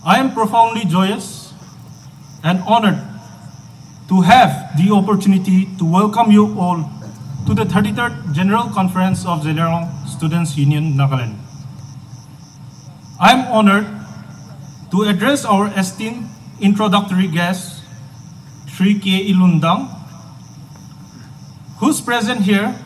I am profoundly joyous and honored to have the opportunity to welcome you all to the 33rd General Conference of General Students Union Nagaland. I am honored to address our esteemed introductory guest, Sri K. Ilundang, whose presence here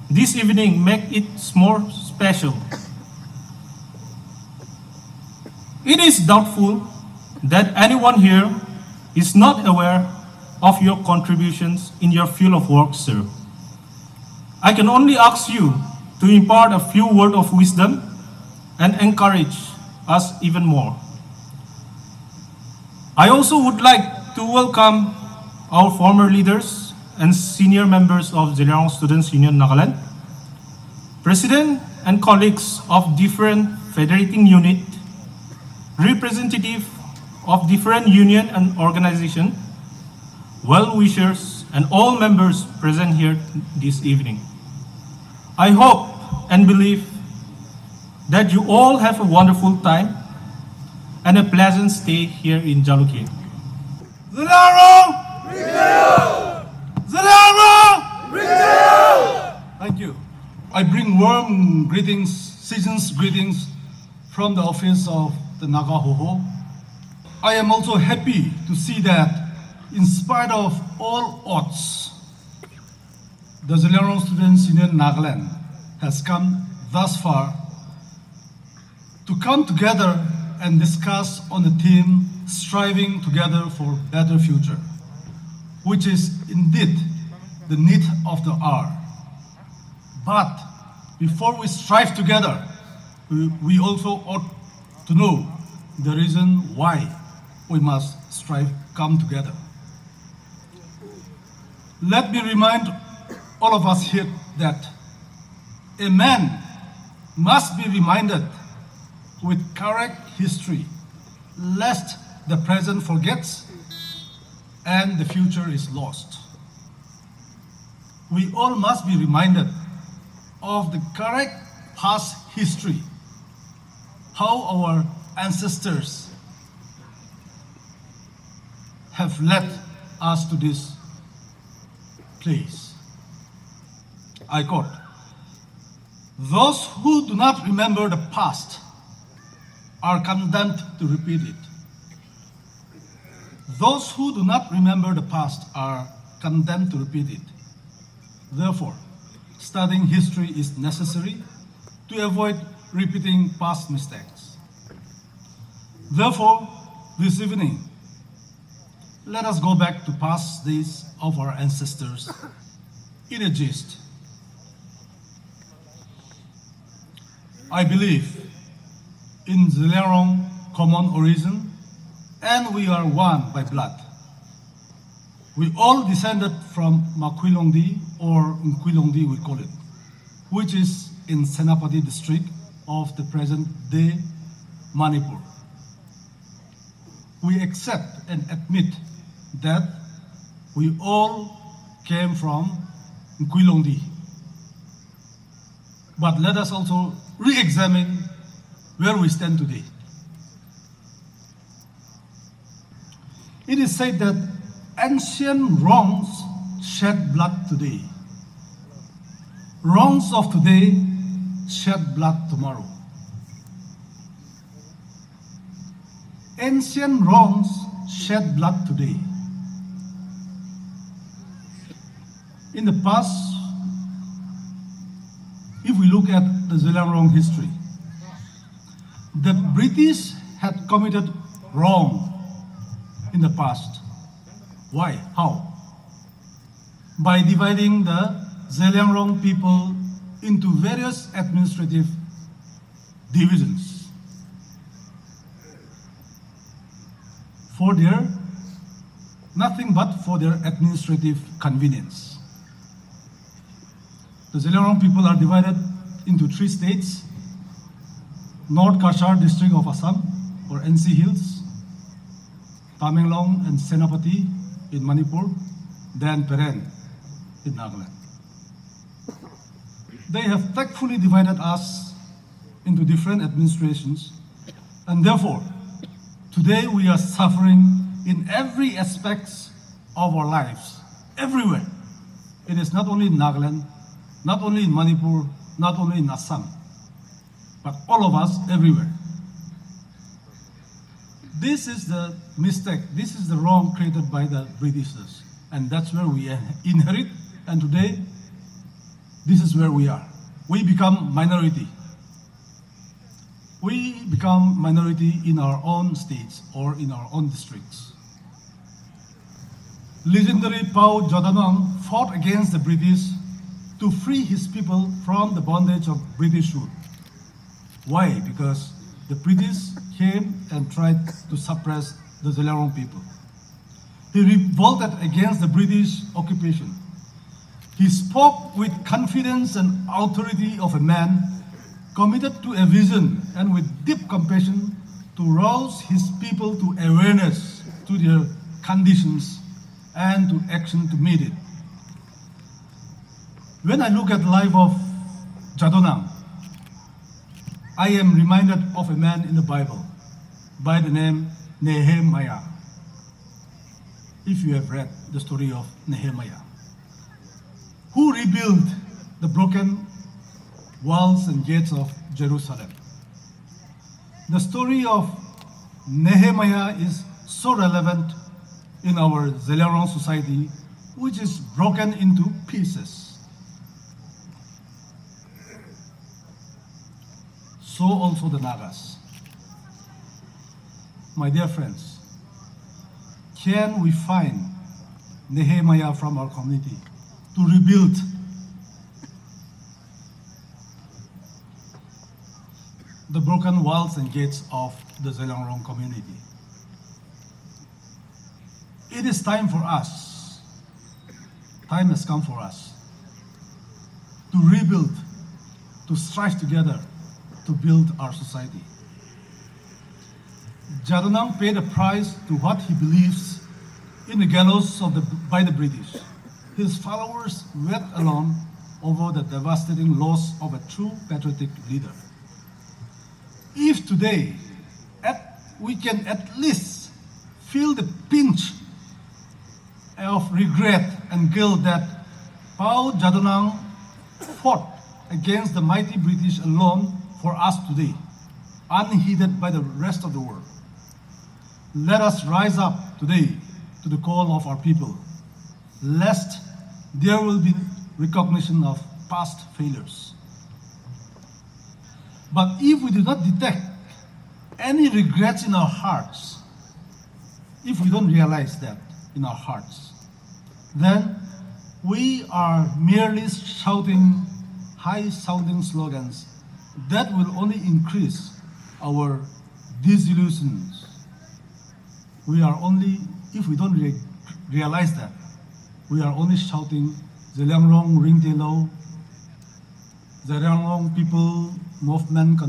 this evening make it more special. It is doubtful that anyone here is not aware of your contributions in your field of work, sir. I can only ask you to impart a few words of wisdom and encourage us even more. I also would like to welcome our former leaders and senior members of General Students Union Nagaland, president and colleagues of different federating unit, representative of different union and organization, well-wishers, and all members present here this evening. I hope and believe that you all have a wonderful time and a pleasant stay here in Jalukhe. Thank you. I bring warm greetings, season's greetings from the office of the Naga Hoho. I am also happy to see that in spite of all odds, the General Students Union Nagaland has come thus far to come together and discuss on the theme striving together for better future, which is indeed the need of the hour. But before we strive together, we also ought to know the reason why we must strive, come together. Let me remind all of us here that a man must be reminded with correct history, lest the present forgets and the future is lost. We all must be reminded of the correct past history, how our ancestors have led us to this place. I quote, "Those who do not remember the past are condemned to repeat it. Those who do not remember the past are condemned to repeat it. Therefore, studying history is necessary to avoid repeating past mistakes. Therefore, this evening, let us go back to past days of our ancestors in a gist. I believe in Zelerong common origin, and we are one by blood. We all descended from Makwilongdi, or Nkwilongdi we call it, which is in Senapati district of the present-day Manipur. We accept and admit that we all came from Nkwilongdi. But let us also re-examine where we stand today. It is said that ancient wrongs shed blood today. Wrongs of today shed blood tomorrow. Ancient wrongs shed blood today. In the past, if we look at the Zelerong history, the British had committed wrong in the past. Why? How? By dividing the Zelerong people into various administrative divisions for their, nothing but for their administrative convenience. The Zelerong people are divided into 3 states: North Kashar district of Assam, or NC Hills, Tamenglong and Senapati in Manipur, then Peren in Nagaland. They have tactfully divided us into different administrations, and therefore Today we are suffering in every aspect of our lives, everywhere. It is not only in Nagaland, not only in Manipur, not only in Assam, but all of us everywhere. This is the mistake, this is the wrong created by the Britishers, and that's where we inherit, and today, this is where we are. We become minority. We become minority in our own states or in our own districts. Legendary Pau Jodanong fought against the British to free his people from the bondage of British rule. Why? Because the British came and tried to suppress the Zelarong people. He revolted against the British occupation. He spoke with confidence and authority of a man committed to a vision and with deep compassion to rouse his people to awareness to their conditions and to action to meet it. When I look at the life of Jadonang, I am reminded of a man in the Bible by the name Nehemiah. If you have read the story of Nehemiah, who rebuilt the broken walls and gates of Jerusalem. The story of Nehemiah is so relevant in our Zelarong society, which is broken into pieces. So also the Nagas. My dear friends, can we find Nehemiah from our community to rebuild the broken walls and gates of the Zelarong community? It is time for us, time has come for us to rebuild, to strive together to build our society. Jadonang paid a price to what he believes in the gallows by the British. His followers wept alone over the devastating loss of a true patriotic leader. If today we can at least feel the pinch of regret and guilt that Pau Jadonang fought against the mighty British alone for us today, unheeded by the rest of the world. Let us rise up today to the call of our people, lest there will be recognition of past failures. But if we do not detect any regrets in our hearts, if we don't realize that in our hearts, then we are merely shouting high-sounding slogans that will only increase our disillusions. We are only, if we don't realize that, we are only shouting Zelarong Ringtelo, Zelarong people movement.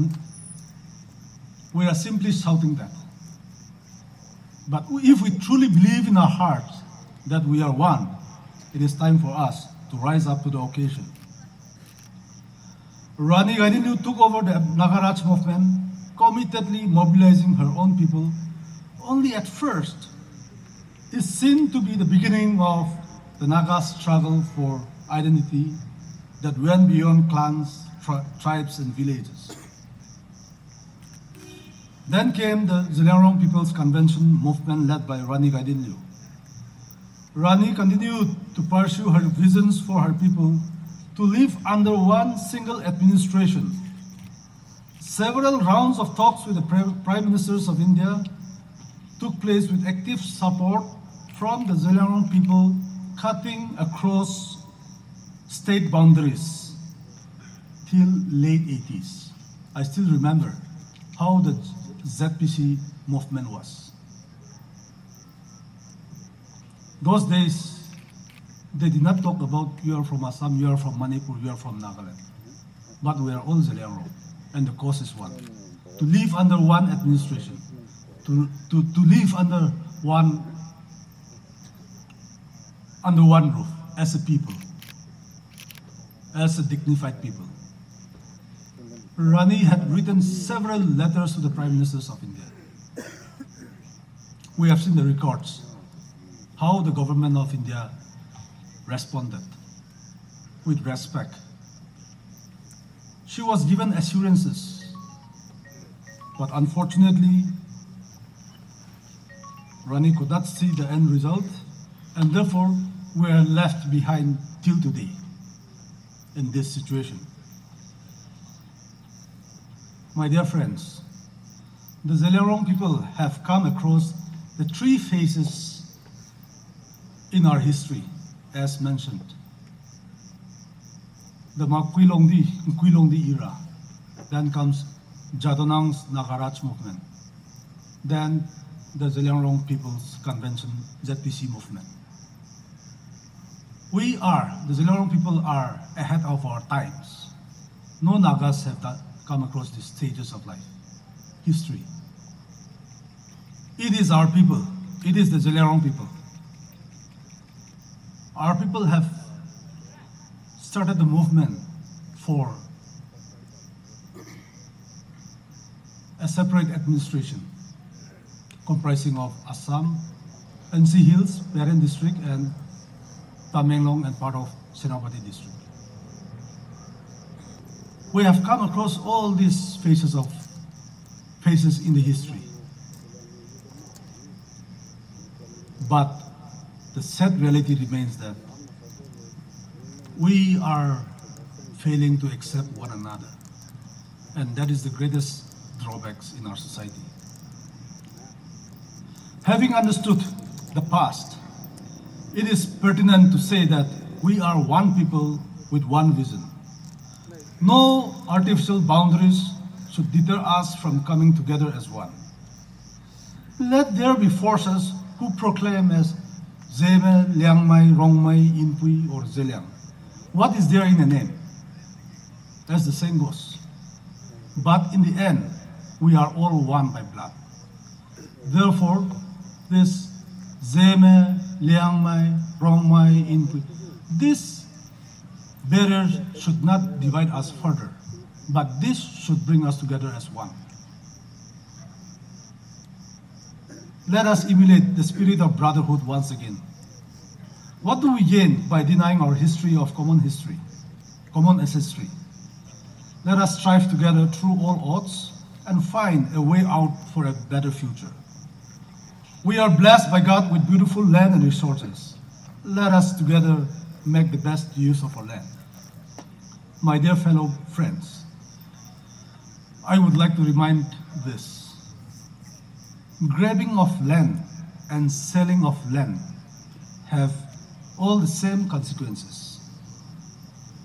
We are simply shouting that. But if we truly believe in our hearts that we are one, it is time for us to rise up to the occasion. Rani Gaidinlu took over the Nagaraj movement, committedly mobilizing her own people. Only at first is seen to be the beginning of the Naga struggle for identity that went beyond clans, tribes, and villages. Then came the Zelarong People's Convention movement led by Rani Gaidinlu. Rani continued to pursue her visions for her people to live under one single administration. Several rounds of talks with the Prime Ministers of India took place with active support from the Zelarong people, cutting across state boundaries till late 80s. I still remember how the ZPC movement was. Those days, they did not talk about you are from Assam, you are from Manipur, you are from Nagaland. But we are all Zelarong, and the cause is one. To live under one administration, to live under one roof as a people, as a dignified people. Rani had written several letters to the Prime Ministers of India. We have seen the records, how the government of India responded with respect. She was given assurances, but unfortunately, Rani could not see the end result, and therefore we are left behind till today in this situation. My dear friends, the Zeliangrong people have come across the three phases in our history, as mentioned. The Nquilongdi era, then comes Jadonang's Nagaraj movement, then the Zeliangrong People's Convention, ZPC movement. The Zeliangrong people are ahead of our times. No Nagas have come across these stages of life, history. It is our people, it is the Zeliangrong people. Our people have started the movement for a separate administration comprising of Assam, NC Hills, Peren district, and Tamenglong and part of Senapati district. We have come across all these phases in the history. But the sad reality remains that we are failing to accept one another. And that is the greatest drawbacks in our society. Having understood the past, it is pertinent to say that we are one people with one vision. No artificial boundaries should deter us from coming together as one. Let there be forces who proclaim as Zeme, Liangmai, Rongmai, Inpui, or Zeliang. What is there in a name? As the saying goes. But in the end, we are all one by blood. Therefore, this Zeme, Liangmai, Rongmai, Inpui, this barrier should not divide us further, but this should bring us together as one. Let us emulate the spirit of brotherhood once again. What do we gain by denying our history of common ancestry? Let us strive together through all odds and find a way out for a better future. We are blessed by God with beautiful land and resources. Let us together make the best use of our land. My dear fellow friends, I would like to remind this. Grabbing of land and selling of land have all the same consequences,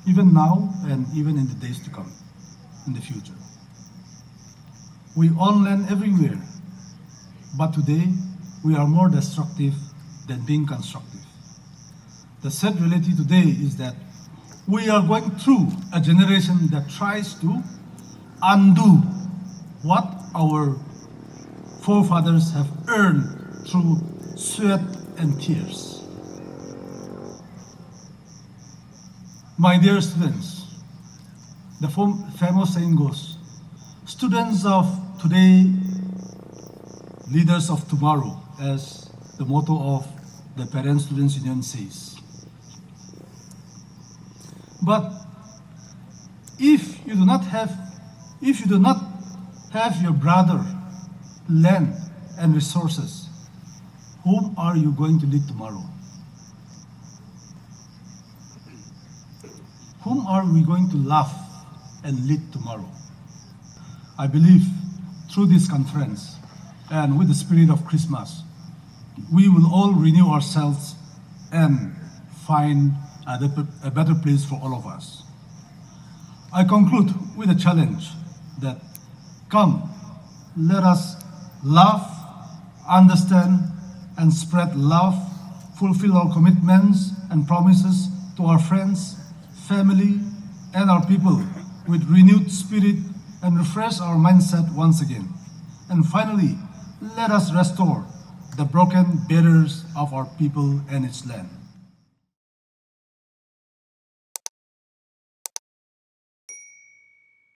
even now and even in the days to come, in the future. We own land everywhere, but today we are more destructive than being constructive. The sad reality today is that we are going through a generation that tries to undo what our forefathers have earned through sweat and tears. My dear students, the famous saying goes, students of today, leaders of tomorrow, as the motto of the Parent Students Union says. But if you do not have your brother, land and resources, whom are you going to lead tomorrow? Whom are we going to love and lead tomorrow? I believe through this conference and with the spirit of Christmas, we will all renew ourselves and find a better place for all of us. I conclude with a challenge that, come, let us love, understand, and spread love, fulfill our commitments and promises to our friends, family, and our people with renewed spirit and refresh our mindset once again. And finally, let us restore the broken barriers of our people and its land.